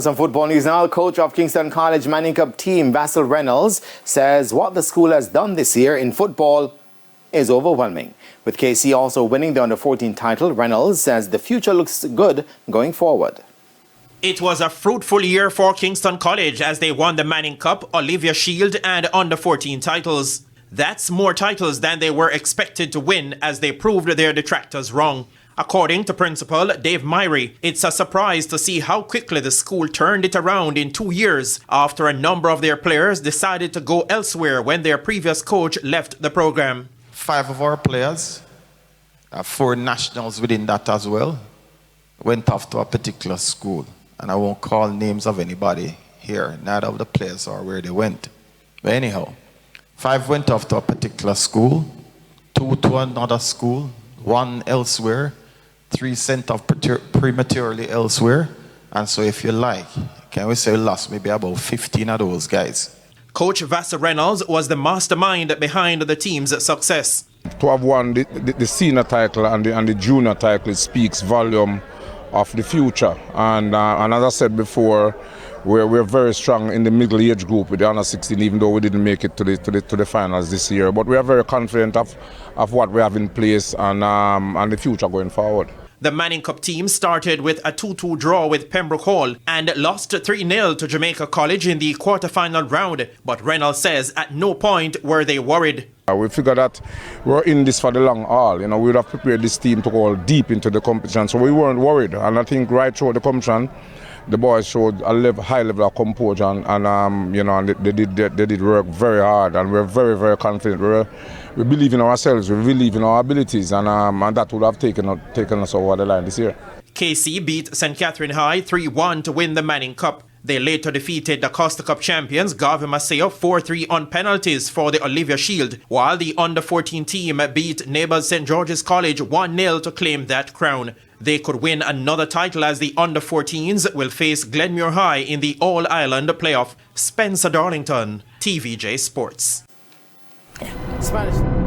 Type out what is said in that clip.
Some football news now. Coach of Kingston College Manning Cup team, Vassal Reynolds, says what the school has done this year in football is overwhelming. With KC also winning the Under-14 title, Reynolds says the future looks good going forward. It was a fruitful year for Kingston College as they won the Manning Cup, Olivia Shield and Under-14 titles. That's more titles than they were expected to win as they proved their detractors wrong. According to Principal Dave Myrie, it's a surprise to see how quickly the school turned it around in 2 years after a number of their players decided to go elsewhere when their previous coach left the program. 5 of our players, 4 nationals within that as well, went off to a particular school. And I won't call names of anybody here, neither of the players or where they went. But anyhow, 5 went off to a particular school, 2 to another school, 1 elsewhere, 3 sent off prematurely elsewhere. And so if you like, can we say we lost maybe about 15 of those guys. Coach Vassal Reynolds was the mastermind behind the team's success. To have won the senior title and the junior title speaks volume of the future. And as I said before, we're very strong in the middle age group with the under-16, even though we didn't make it to the finals this year. But we are very confident of what we have in place and the future going forward. The Manning Cup team started with a 2-2 draw with Pembroke Hall and lost 3-0 to Jamaica College in the quarter-final round. But Reynolds says at no point were they worried. We figured that we're in this for the long haul. We would have prepared this team to go deep into the competition, so we weren't worried. And I think right through the competition, the boys showed a high level of composure, and they did work very hard, and we're very, very confident. We believe in ourselves, we believe in our abilities, and that would have taken us over the line this year. KC beat St. Catherine High 3-1 to win the Manning Cup. They later defeated the Costa Cup champions Garvey Maceo 4-3 on penalties for the Olivia Shield, while the Under-14 team beat neighbours St. George's College 1-0 to claim that crown. They could win another title as the Under-14s will face Glenmuir High in the All-Ireland playoff. Spencer Darlington, TVJ Sports. Spanish.